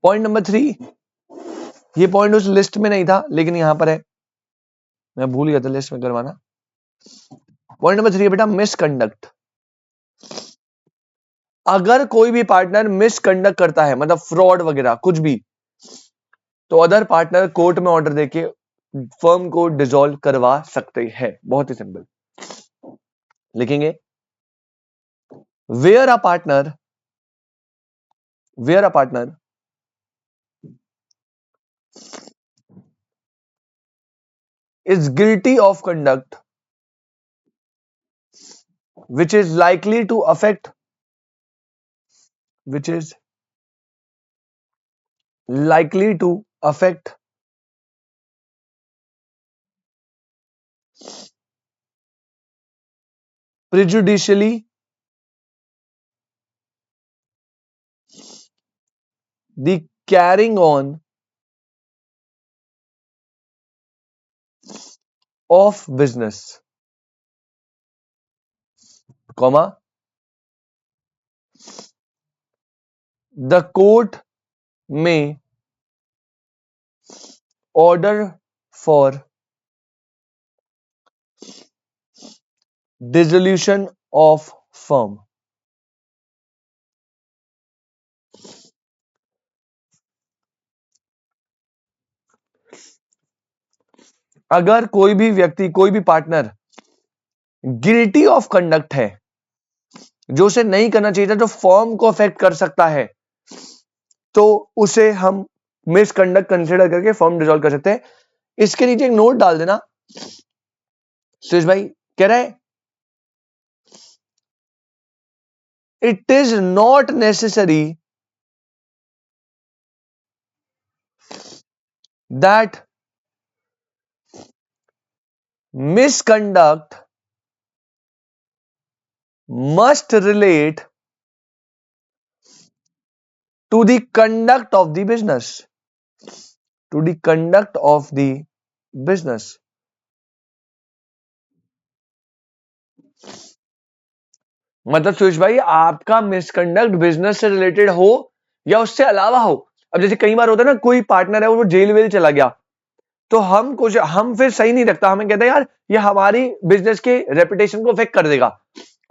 पॉइंट नंबर 3, ये पॉइंट उस लिस्ट में नहीं था लेकिन यहां पर है, मैं भूल गया था लिस्ट में करवाना। पॉइंट नंबर 3 है बेटा मिसकंडक्ट। अगर कोई भी पार्टनर मिसकंडक्ट करता है, मतलब फ्रॉड वगैरह कुछ भी, तो अदर पार्टनर कोर्ट में ऑर्डर देके फर्म को डिसॉल्व करवा सकते हैं। बहुत ही सिंपल लिखेंगे, where a partner, where a partner is guilty of conduct which is likely to affect, which is likely to affect prejudicially the carrying on of business, comma, the court may order for dissolution of firm। अगर कोई भी व्यक्ति, कोई भी partner guilty of conduct है, जो उसे नहीं करना चाहिए था, जो फर्म को अफेक्ट कर सकता है, तो उसे हम मिसकंडक्ट कंसिडर करके फर्म डिसॉल्व कर सकते हैं। इसके नीचे एक नोट डाल देना, सुरेश भाई कह रहा है it is not necessary that misconduct must relate to the conduct of the business, to the conduct of the business. मतलब सुरेश भाई आपका मिसकंडक्ट बिजनेस से रिलेटेड हो या उससे अलावा हो। अब जैसे कई बार होता है ना, कोई पार्टनर है वो जेल वेल चला गया, तो हम फिर सही नहीं लगता, हमें कहते हैं यार ये हमारी बिजनेस के रेपुटेशन को अफेक्ट कर देगा,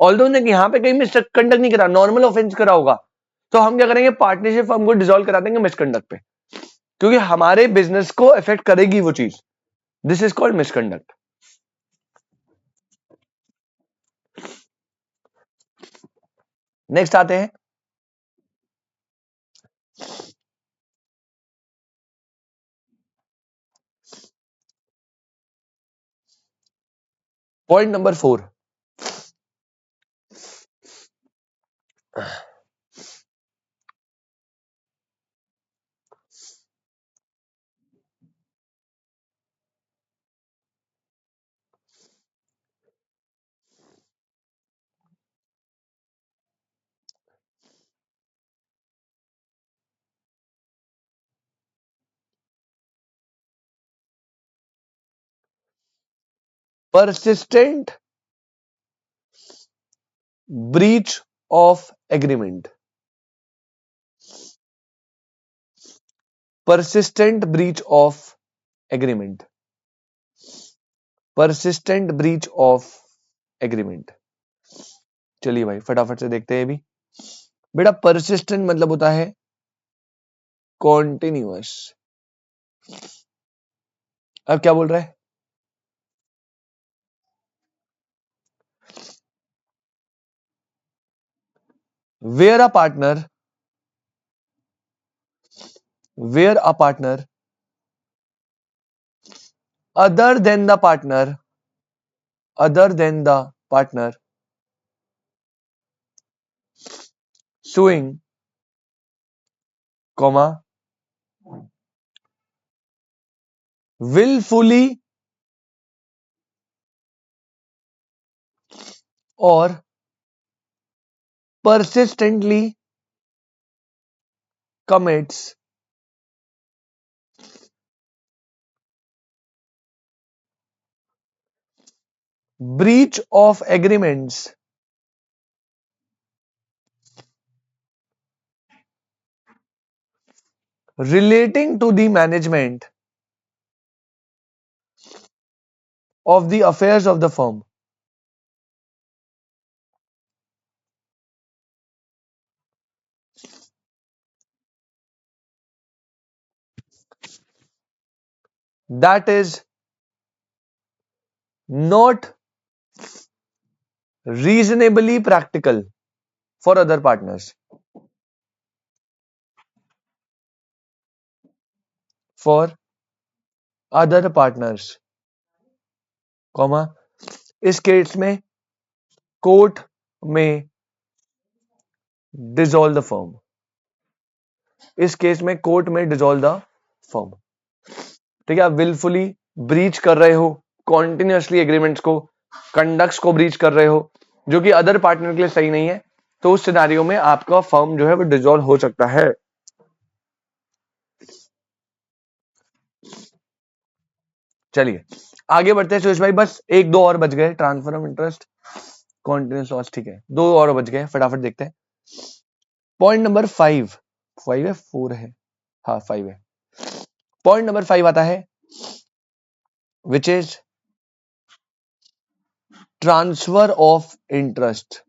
ऑल्दो ने यहां पे कहीं मिसकंडक्ट नहीं करा, नॉर्मल ऑफेंस करा होगा, तो हम क्या करेंगे, पार्टनरशिप फर्म को डिसॉल्व करा देंगे मिसकंडक्ट पे, क्योंकि हमारे बिजनेस को अफेक्ट करेगी वो चीज। This is called misconduct. Next आते हैं point number 4, persistent breach of agreement, persistent breach of agreement, persistent breach of agreement। चलिए भाई फटाफट से देखते हैं भी। बेटा persistent मतलब होता है कॉन्टिन्यूअस। अब क्या बोल रहा है, where a partner, where a partner other than the partner, other than the partner suing, comma willfully और persistently commits breach of agreements relating to the management of the affairs of the firm. That is not reasonably practical for other partners. For other partners, comma इस case में court में dissolve the firm, इस case में court में dissolve the firm. ठीक है, आप wilfully breach कर रहे हो कॉन्टिन्यूअसली एग्रीमेंट्स को, कंडक्ट्स को ब्रीच कर रहे हो, जो कि अदर पार्टनर के लिए सही नहीं है, तो उस सिनेरियो में आपका फर्म जो है वो डिसॉल्व हो सकता है। चलिए आगे बढ़ते हैं सुरेश भाई, बस एक दो और बच गए, transfer of interest, continuous loss, ठीक है दो और बच गए, फटाफट देखते हैं। पॉइंट नंबर 5, 5 है 4 है, हाँ 5 है। पॉइंट नंबर 5 आता है which is transfer of interest.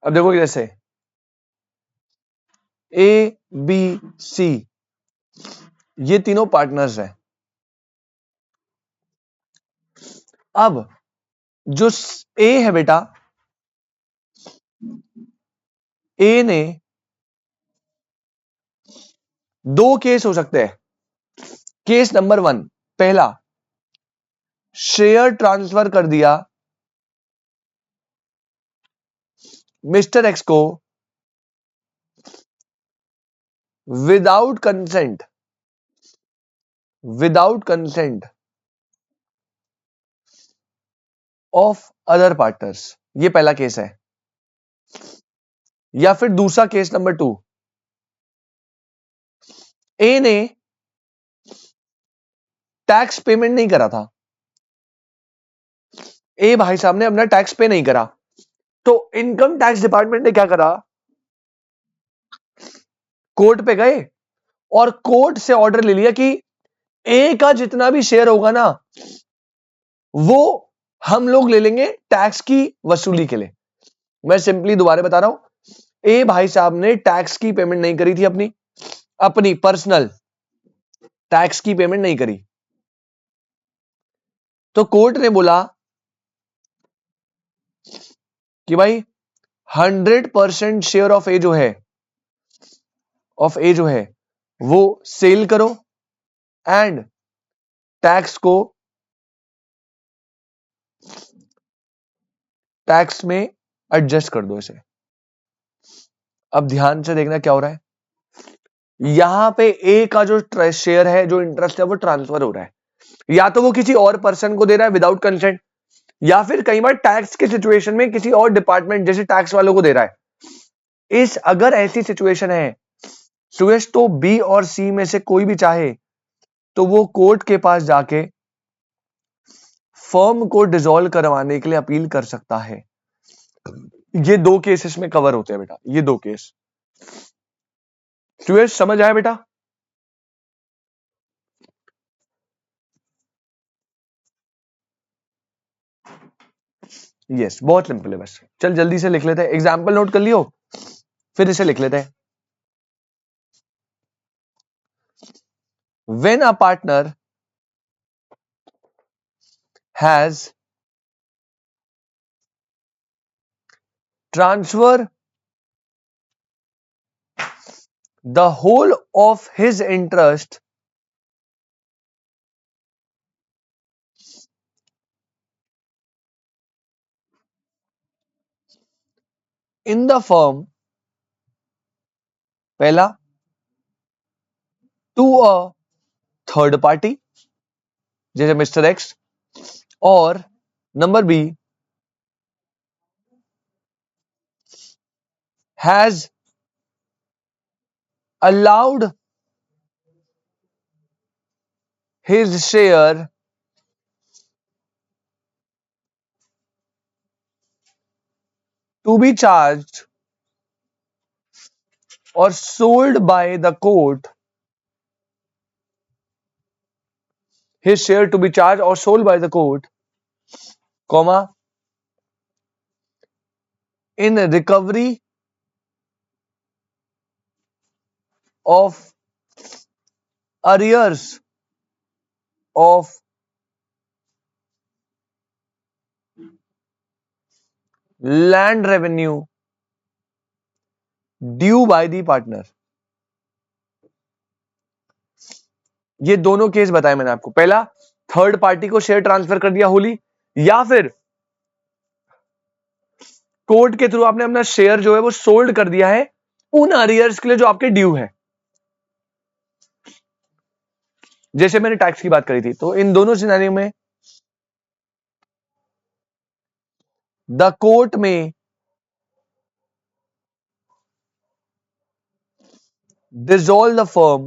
अब देखो जैसे ए बी सी ये तीनों पार्टनर्स हैं। अब जो ए है बेटा, ए ने दो केस हो सकते हैं। केस नंबर 1, पहला शेयर ट्रांसफर कर दिया मिस्टर एक्स को without consent, without consent of other partners, ये पहला केस है। या फिर दूसरा केस नंबर 2, ए ने टैक्स पेमेंट नहीं करा था, ए भाई साहब ने अपना टैक्स पे नहीं करा, तो इनकम टैक्स डिपार्टमेंट ने क्या करा, कोर्ट पे गए और कोर्ट से ऑर्डर ले लिया कि ए का जितना भी शेयर होगा ना वो हम लोग ले लेंगे टैक्स की वसूली के लिए। मैं सिंपली दोबारा बता रहा हूं, ए भाई साहब ने टैक्स की पेमेंट नहीं करी थी, अपनी अपनी पर्सनल टैक्स की पेमेंट नहीं करी, तो कोर्ट ने बोला कि भाई 100% शेयर ऑफ ए जो है, ऑफ ए जो है वो सेल करो एंड टैक्स को, टैक्स में एडजस्ट कर दो इसे। अब ध्यान से देखना क्या हो रहा है, यहां पे ए का जो शेयर है, जो इंटरेस्ट है वो ट्रांसफर हो रहा है, या तो वो किसी और पर्सन को दे रहा है विदाउट कंसेंट, या फिर कई बार टैक्स के सिचुएशन में किसी और डिपार्टमेंट जैसे टैक्स वालों को दे रहा है। इस अगर ऐसी सिचुएशन है सुरेश, तो बी और सी में से कोई भी चाहे तो वो कोर्ट के पास जाके फर्म को डिसॉल्व करवाने के लिए अपील कर सकता है। ये दो केसेस में कवर होते हैं बेटा, ये दो केस। सुरेश समझ आया बेटा? यस, बहुत सिंपल है, बस चल जल्दी से लिख लेते हैं, एग्जाम्पल नोट कर लियो फिर इसे लिख लेते हैं। When a partner has transfer the whole of his interest in the firm, पहला, टू अ थर्ड पार्टी जैसे मिस्टर एक्स, और number B, has allowed his share to be charge or sold by the court, his share to be charged or sold by the court, comma, in recovery of arrears of land revenue due by the partner. ये दोनों case बताए मैंने आपको। पहला, third party को share transfer कर दिया होली, या फिर कोर्ट के थ्रू आपने अपना शेयर जो है वो सोल्ड कर दिया है उन अरियर्स के लिए जो आपके ड्यू है। जैसे मैंने टैक्स की बात करी थी, तो इन दोनों सिनेरियो में द कोर्ट में dissolve the firm,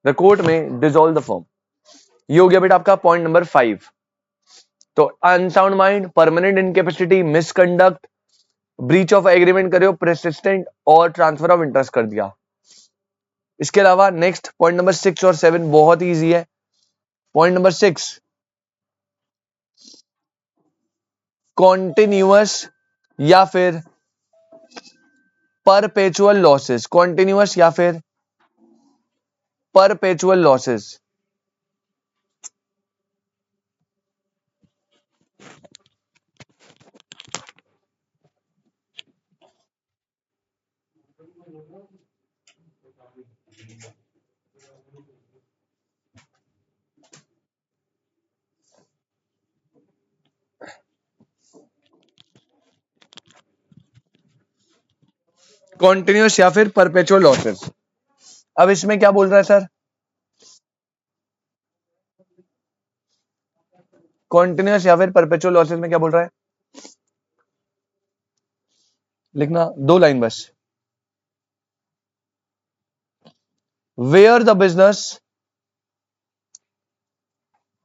the court में dissolve the firm। ये हो गया बेटा आपका पॉइंट नंबर 5। तो unsound mind, permanent incapacity, misconduct, breach of agreement करे हो, परसिस्टेंट और ट्रांसफर ऑफ इंटरेस्ट कर दिया। इसके अलावा नेक्स्ट पॉइंट नंबर 6 और 7 बहुत ही इजी है। पॉइंट नंबर 6, कॉन्टिन्यूअस या फिर परपेचुअल लॉसेस, कॉन्टिन्यूअस या फिर परपेचुअल लॉसेस। कॉन्टिन्यूअस या फिर परपेचुअल लॉसेस। अब इसमें क्या बोल रहा है सर? कॉन्टिन्यूअस या फिर परपेचुअल लॉसेस में क्या बोल रहा है? लिखना 2 लाइन बस। Where the business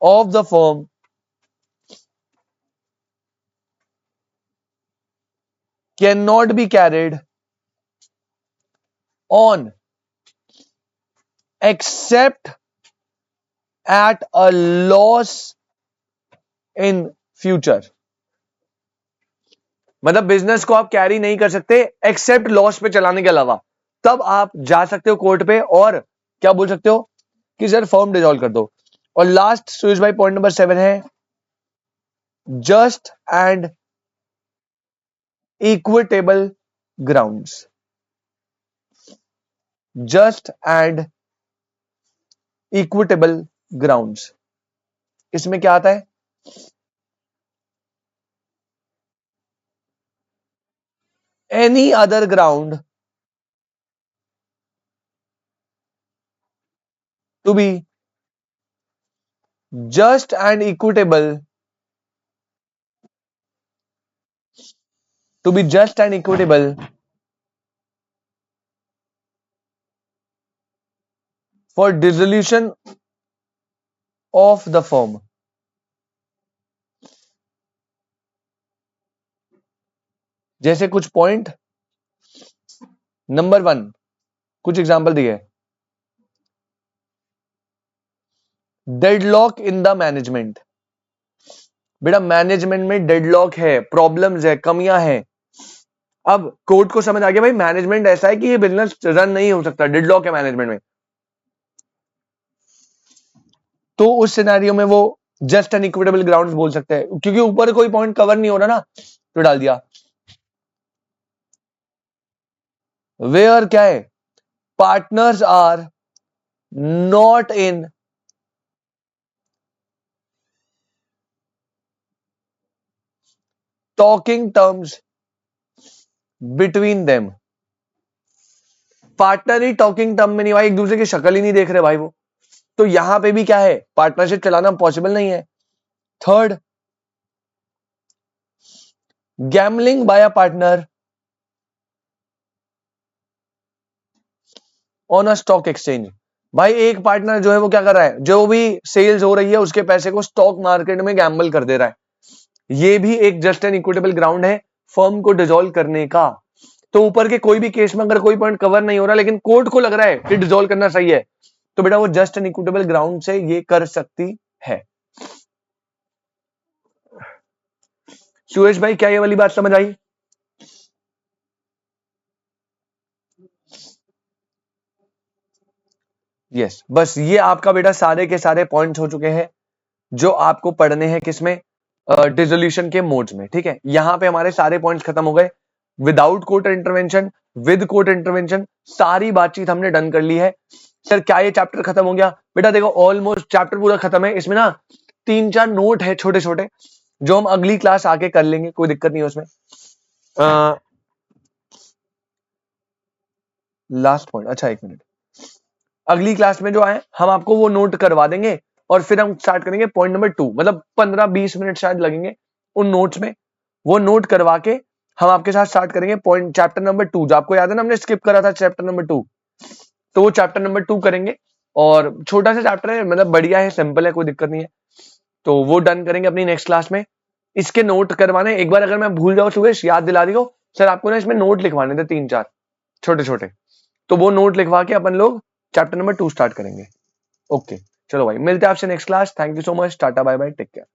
of the firm can not be carried on except at a loss in future। मतलब बिजनेस को आप कैरी नहीं कर सकते एक्सेप्ट लॉस पे चलाने के अलावा, तब आप जा सकते हो कोर्ट पे और क्या बोल सकते हो कि सर फर्म डिसॉल्व कर दो। और लास्ट सुरेश भाई पॉइंट नंबर 7 है just and equitable grounds. Just and equitable grounds, इसमें क्या आता है? Any other ground to be just and equitable, to be just and equitable for dissolution of the firm। जैसे कुछ पॉइंट, नंबर 1 कुछ example दिए, deadlock in the management. बेटा management में डेडलॉक है, प्रॉब्लम्स है, कमियां हैं। अब कोर्ट को समझ आ गया भाई मैनेजमेंट ऐसा है कि ये बिजनेस रन नहीं हो सकता, डेडलॉक है मैनेजमेंट में। तो उस सिनेरियो में वो जस्ट एन इक्विटेबल ग्राउंड बोल सकते हैं, क्योंकि ऊपर कोई पॉइंट कवर नहीं हो रहा ना, तो डाल दिया। वेयर क्या है, partners are not in talking terms between them. Partner ही टॉकिंग टर्म में नहीं भाई, एक दूसरे की शक्ल ही नहीं देख रहे भाई वो, तो यहां पे भी क्या है, पार्टनरशिप चलाना पॉसिबल नहीं है। Third, gambling by a partner on a stock exchange. भाई एक पार्टनर जो है वो क्या कर रहा है, जो भी सेल्स हो रही है उसके पैसे को स्टॉक मार्केट में गैम्बल कर दे रहा है। ये भी एक जस्ट एन इक्विटेबल ग्राउंड है फर्म को डिसॉल्व करने का। तो ऊपर के कोई भी केस में अगर कोई पॉइंट कवर नहीं हो रहा लेकिन कोर्ट को लग रहा है कि डिसॉल्व करना सही है, तो बेटा वो जस्ट एन इक्विटेबल ग्राउंड से ये कर सकती है। सुरेश भाई क्या ये वाली बात समझ आई? यस, बस ये आपका बेटा सारे के सारे पॉइंट्स हो चुके हैं जो आपको पढ़ने हैं किसमें, डिसोल्यूशन के मोड्स में। ठीक है, यहां पे हमारे सारे पॉइंट्स खत्म हो गए, without court intervention, with court intervention, सारी बातचीत हमने डन कर ली है। सर क्या ये चैप्टर खत्म हो गया? बेटा देखो ऑलमोस्ट चैप्टर पूरा खत्म है, इसमें ना 3-4 नोट है छोटे छोटे जो हम अगली क्लास आके कर लेंगे, कोई दिक्कत नहीं है उसमें। लास्ट पॉइंट, अच्छा एक मिनट, अगली क्लास में जो आए हम आपको वो नोट करवा देंगे और फिर हम स्टार्ट करेंगे पॉइंट नंबर 2, मतलब 15-20 मिनट शायद लगेंगे उन नोट्स में, वो नोट करवा के हम आपके साथ स्टार्ट करेंगे पॉइंट चैप्टर नंबर 2, जो आपको याद है ना हमने स्किप करा था चैप्टर नंबर 2, तो वो चैप्टर नंबर 2 करेंगे। और छोटा सा चैप्टर है, मतलब बढ़िया है, सिंपल है, कोई दिक्कत नहीं है, तो वो डन करेंगे अपनी नेक्स्ट क्लास में। इसके नोट करवाने, एक बार अगर मैं भूल जाऊं सुरेश याद दिला दियो, सर आपको ना इसमें नोट लिखवाने थे 3-4 छोटे छोटे, तो वो नोट लिखवा के अपन लोग चैप्टर नंबर 2 स्टार्ट करेंगे। ओके, चलो भाई मिलते हैं आपसे next class, thank you so much, tata bye bye, take care.